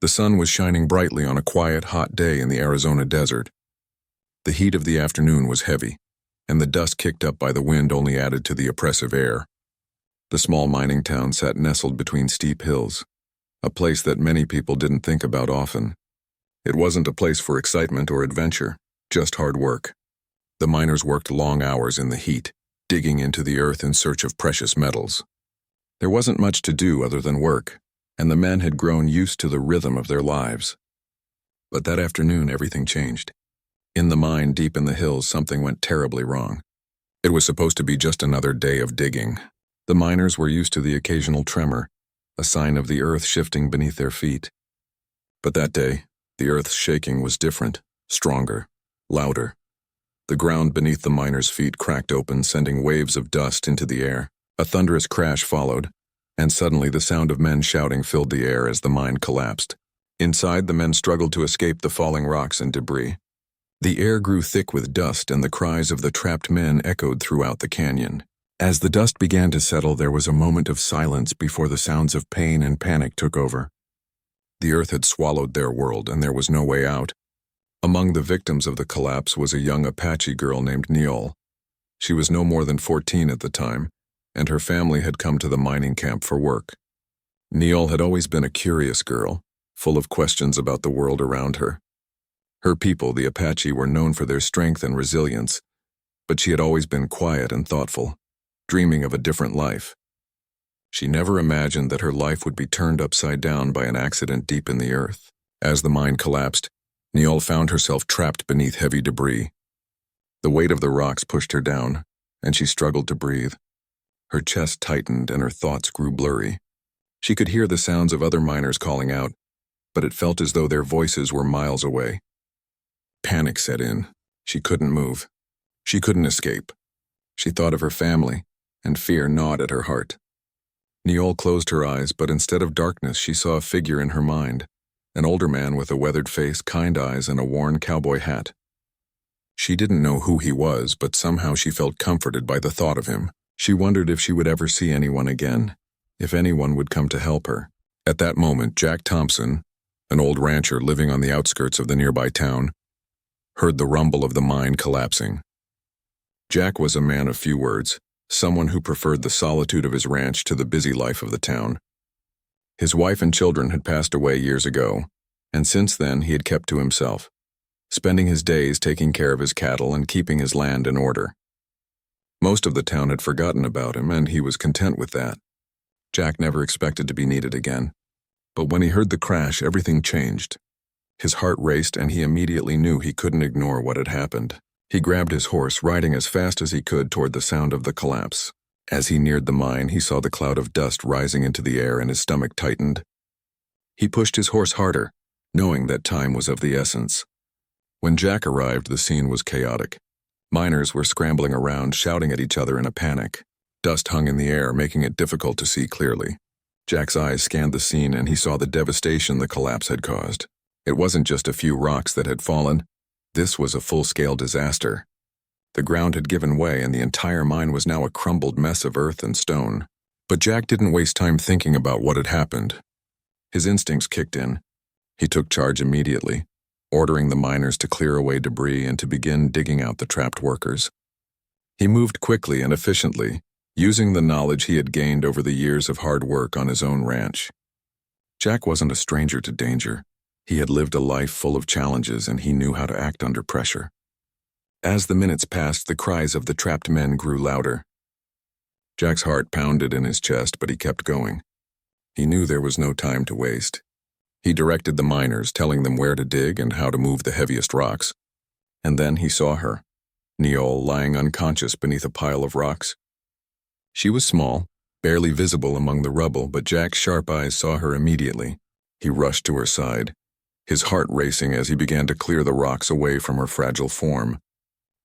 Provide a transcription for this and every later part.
The sun was shining brightly on a quiet, hot day in the Arizona desert. The heat of the afternoon was heavy, and the dust kicked up by the wind only added to the oppressive air. The small mining town sat nestled between steep hills, a place that many people didn't think about often. It wasn't a place for excitement or adventure, just hard work. The miners worked long hours in the heat, digging into the earth in search of precious metals. There wasn't much to do other than work, and the men had grown used to the rhythm of their lives. But that afternoon, everything changed. In the mine deep in the hills, something went terribly wrong. It was supposed to be just another day of digging. The miners were used to the occasional tremor, a sign of the earth shifting beneath their feet. But that day, the earth's shaking was different, stronger, louder. The ground beneath the miners' feet cracked open, sending waves of dust into the air. A thunderous crash followed, and suddenly the sound of men shouting filled the air as the mine collapsed. Inside, the men struggled to escape the falling rocks and debris. The air grew thick with dust, and the cries of the trapped men echoed throughout the canyon. As the dust began to settle, there was a moment of silence before the sounds of pain and panic took over. The earth had swallowed their world, and there was no way out. Among the victims of the collapse was a young Apache girl named Neol. She was no more than 14 at the time, and her family had come to the mining camp for work. Neol had always been a curious girl, full of questions about the world around her. Her people, the Apache, were known for their strength and resilience, but she had always been quiet and thoughtful, dreaming of a different life. She never imagined that her life would be turned upside down by an accident deep in the earth. As the mine collapsed, Neol found herself trapped beneath heavy debris. The weight of the rocks pushed her down, and she struggled to breathe. Her chest tightened and her thoughts grew blurry. She could hear the sounds of other miners calling out, but it felt as though their voices were miles away. Panic set in. She couldn't move. She couldn't escape. She thought of her family, and fear gnawed at her heart. Neol closed her eyes, but instead of darkness, she saw a figure in her mind, an older man with a weathered face, kind eyes, and a worn cowboy hat. She didn't know who he was, but somehow she felt comforted by the thought of him. She wondered if she would ever see anyone again, if anyone would come to help her. At that moment, Jack Thompson, an old rancher living on the outskirts of the nearby town, heard the rumble of the mine collapsing. Jack was a man of few words, someone who preferred the solitude of his ranch to the busy life of the town. His wife and children had passed away years ago, and since then he had kept to himself, spending his days taking care of his cattle and keeping his land in order. Most of the town had forgotten about him, and he was content with that. Jack never expected to be needed again. But when he heard the crash, everything changed. His heart raced, and he immediately knew he couldn't ignore what had happened. He grabbed his horse, riding as fast as he could toward the sound of the collapse. As he neared the mine, he saw the cloud of dust rising into the air, and his stomach tightened. He pushed his horse harder, knowing that time was of the essence. When Jack arrived, the scene was chaotic. Miners were scrambling around, shouting at each other in a panic. Dust hung in the air, making it difficult to see clearly. Jack's eyes scanned the scene, and he saw the devastation the collapse had caused. It wasn't just a few rocks that had fallen. This was a full-scale disaster. The ground had given way, and the entire mine was now a crumbled mess of earth and stone. But Jack didn't waste time thinking about what had happened. His instincts kicked in. He took charge immediately, ordering the miners to clear away debris and to begin digging out the trapped workers. He moved quickly and efficiently, using the knowledge he had gained over the years of hard work on his own ranch. Jack wasn't a stranger to danger. He had lived a life full of challenges, and he knew how to act under pressure. As the minutes passed, the cries of the trapped men grew louder. Jack's heart pounded in his chest, but he kept going. He knew there was no time to waste. He directed the miners, telling them where to dig and how to move the heaviest rocks. And then he saw her, Neol, lying unconscious beneath a pile of rocks. She was small, barely visible among the rubble, but Jack's sharp eyes saw her immediately. He rushed to her side, his heart racing as he began to clear the rocks away from her fragile form.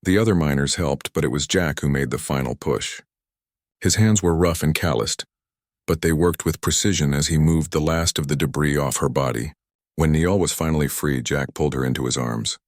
The other miners helped, but it was Jack who made the final push. His hands were rough and calloused, but they worked with precision as he moved the last of the debris off her body. When Neol was finally free, Jack pulled her into his arms.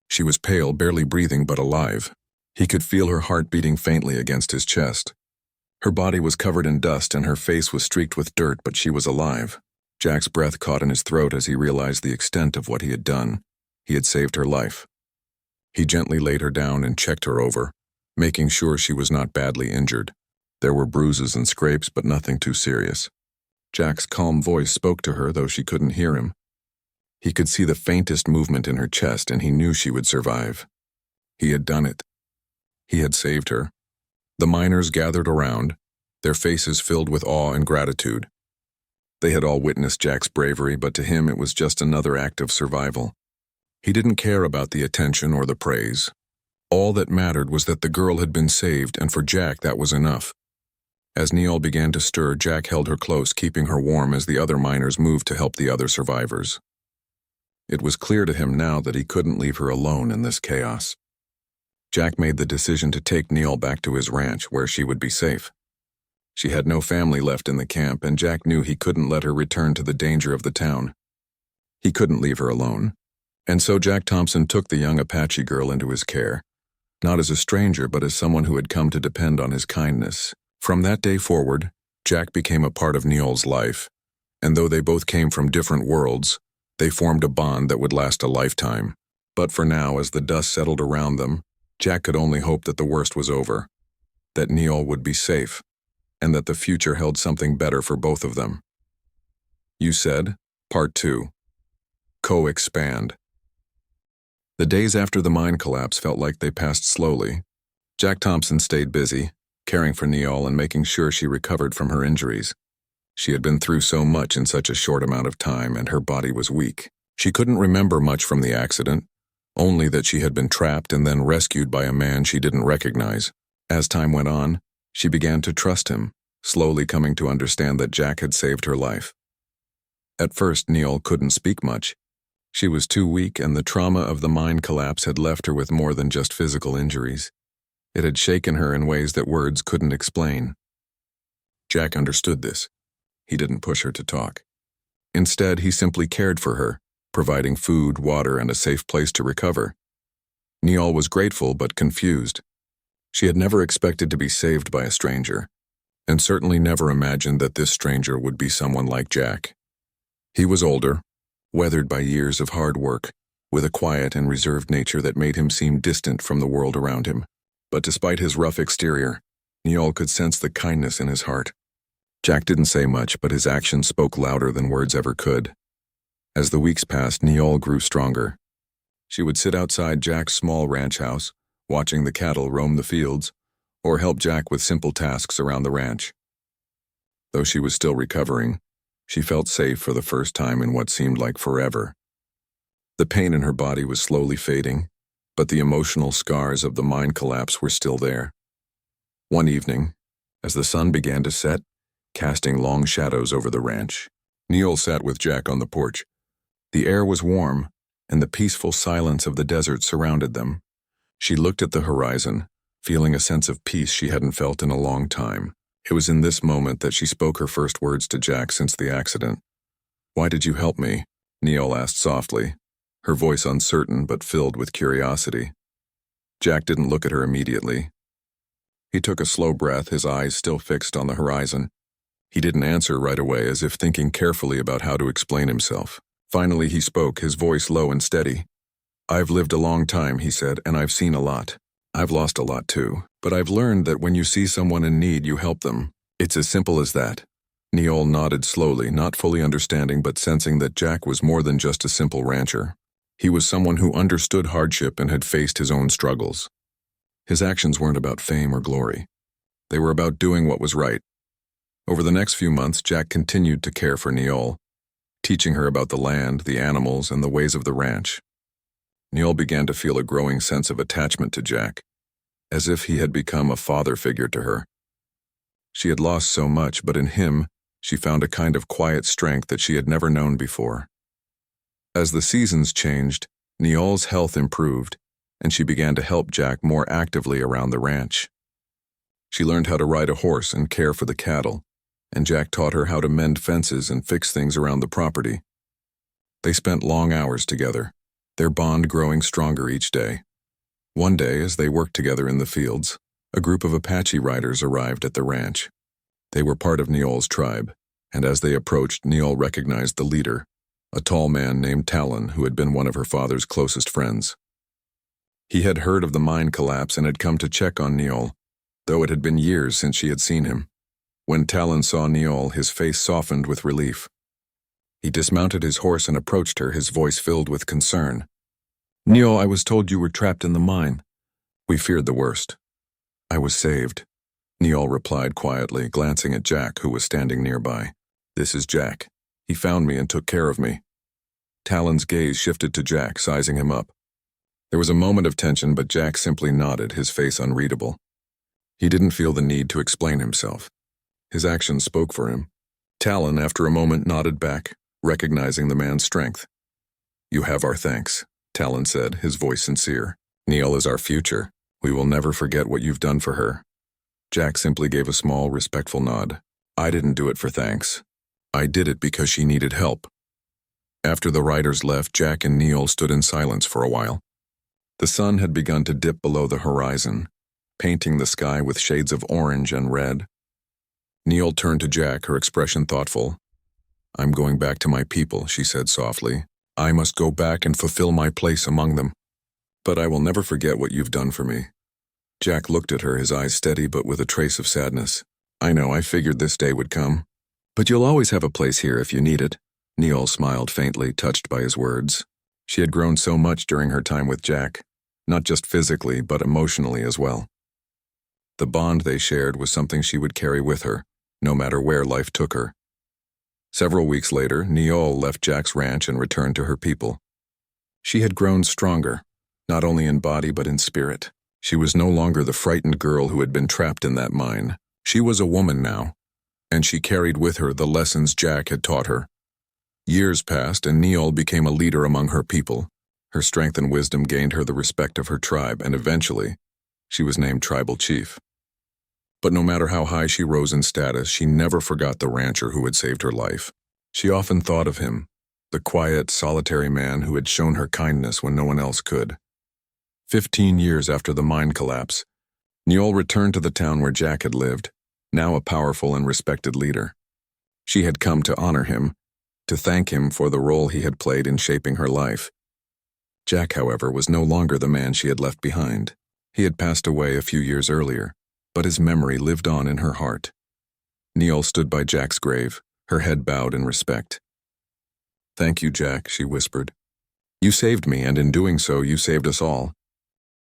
She was pale, barely breathing, but alive. He could feel her heart beating faintly against his chest. Her body was covered in dust and her face was streaked with dirt, but she was alive. Jack's breath caught in his throat as he realized the extent of what he had done. He had saved her life. He gently laid her down and checked her over, making sure she was not badly injured. There were bruises and scrapes, but nothing too serious. Jack's calm voice spoke to her, though she couldn't hear him. He could see the faintest movement in her chest, and he knew she would survive. He had done it. He had saved her. The miners gathered around, their faces filled with awe and gratitude. They had all witnessed Jack's bravery, but to him it was just another act of survival. He didn't care about the attention or the praise. All that mattered was that the girl had been saved, and for Jack that was enough. As Neil began to stir, Jack held her close, keeping her warm as the other miners moved to help the other survivors. It was clear to him now that he couldn't leave her alone in this chaos. Jack made the decision to take Neil back to his ranch, where she would be safe. She had no family left in the camp, and Jack knew he couldn't let her return to the danger of the town. He couldn't leave her alone. And so Jack Thompson took the young Apache girl into his care, not as a stranger, but as someone who had come to depend on his kindness. From that day forward, Jack became a part of Neil's life, and though they both came from different worlds, they formed a bond that would last a lifetime. But for now, as the dust settled around them, Jack could only hope that the worst was over, that Neil would be safe, and that the future held something better for both of them. You Said, Part 2. Co-expand. The days after the mine collapse felt like they passed slowly. Jack Thompson stayed busy, caring for Neil and making sure she recovered from her injuries. She had been through so much in such a short amount of time, and her body was weak. She couldn't remember much from the accident, only that she had been trapped and then rescued by a man she didn't recognize. As time went on, she began to trust him, slowly coming to understand that Jack had saved her life. At first, Neil couldn't speak much. She was too weak, and the trauma of the mine collapse had left her with more than just physical injuries. It had shaken her in ways that words couldn't explain. Jack understood this. He didn't push her to talk. Instead, he simply cared for her, providing food, water, and a safe place to recover. Neil was grateful but confused. She had never expected to be saved by a stranger, and certainly never imagined that this stranger would be someone like Jack. He was older, weathered by years of hard work, with a quiet and reserved nature that made him seem distant from the world around him. But despite his rough exterior, Neil could sense the kindness in his heart. Jack didn't say much, but his actions spoke louder than words ever could. As the weeks passed, Neil grew stronger. She would sit outside Jack's small ranch house, watching the cattle roam the fields, or help Jack with simple tasks around the ranch. Though she was still recovering, she felt safe for the first time in what seemed like forever. The pain in her body was slowly fading, but the emotional scars of the mine collapse were still there. One evening, as the sun began to set, casting long shadows over the ranch, Neil sat with Jack on the porch. The air was warm, and the peaceful silence of the desert surrounded them. She looked at the horizon, feeling a sense of peace she hadn't felt in a long time. It was in this moment that she spoke her first words to Jack since the accident. "Why did you help me?" Neil asked softly, her voice uncertain but filled with curiosity. Jack didn't look at her immediately. He took a slow breath, his eyes still fixed on the horizon. He didn't answer right away, as if thinking carefully about how to explain himself. Finally he spoke, his voice low and steady. "I've lived a long time," he said, "and I've seen a lot. I've lost a lot too, but I've learned that when you see someone in need, you help them. It's as simple as that." Neil nodded slowly, not fully understanding but sensing that Jack was more than just a simple rancher. He was someone who understood hardship and had faced his own struggles. His actions weren't about fame or glory. They were about doing what was right. Over the next few months, Jack continued to care for Neil, teaching her about the land, the animals, and the ways of the ranch. Neil began to feel a growing sense of attachment to Jack, as if he had become a father figure to her. She had lost so much, but in him, she found a kind of quiet strength that she had never known before. As the seasons changed, Neil's health improved, and she began to help Jack more actively around the ranch. She learned how to ride a horse and care for the cattle, and Jack taught her how to mend fences and fix things around the property. They spent long hours together, their bond growing stronger each day. One day, as they worked together in the fields, a group of Apache riders arrived at the ranch. They were part of Neil's tribe, and as they approached, Neil recognized the leader, a tall man named Talon who had been one of her father's closest friends. He had heard of the mine collapse and had come to check on Neil, though it had been years since she had seen him. When Talon saw Neil, his face softened with relief. He dismounted his horse and approached her, his voice filled with concern. "Neil, I was told you were trapped in the mine. We feared the worst." "I was saved," Neil replied quietly, glancing at Jack, who was standing nearby. "This is Jack. He found me and took care of me." Talon's gaze shifted to Jack, sizing him up. There was a moment of tension, but Jack simply nodded, his face unreadable. He didn't feel the need to explain himself. His actions spoke for him. Talon, after a moment, nodded back, recognizing the man's strength. "You have our thanks," Talon said, his voice sincere. "Neil is our future. We will never forget what you've done for her." Jack simply gave a small, respectful nod. "I didn't do it for thanks. I did it because she needed help." After the riders left, Jack and Neil stood in silence for a while. The sun had begun to dip below the horizon, painting the sky with shades of orange and red. Neil turned to Jack, her expression thoughtful. "I'm going back to my people," she said softly. "I must go back and fulfill my place among them. But I will never forget what you've done for me." Jack looked at her, his eyes steady but with a trace of sadness. "I know, I figured this day would come. But you'll always have a place here if you need it." Neil smiled faintly, touched by his words. She had grown so much during her time with Jack, not just physically but emotionally as well. The bond they shared was something she would carry with her, no matter where life took her. Several weeks later, Neil left Jack's ranch and returned to her people. She had grown stronger, not only in body but in spirit. She was no longer the frightened girl who had been trapped in that mine. She was a woman now, and she carried with her the lessons Jack had taught her. Years passed, and Neil became a leader among her people. Her strength and wisdom gained her the respect of her tribe, and eventually, she was named tribal chief. But no matter how high she rose in status, she never forgot the rancher who had saved her life. She often thought of him, the quiet, solitary man who had shown her kindness when no one else could. 15 years after the mine collapse, Neil returned to the town where Jack had lived, now a powerful and respected leader. She had come to honor him, to thank him for the role he had played in shaping her life. Jack, however, was no longer the man she had left behind. He had passed away a few years earlier, but his memory lived on in her heart. Neil stood by Jack's grave, her head bowed in respect. "Thank you, Jack," she whispered. "You saved me, and in doing so, you saved us all.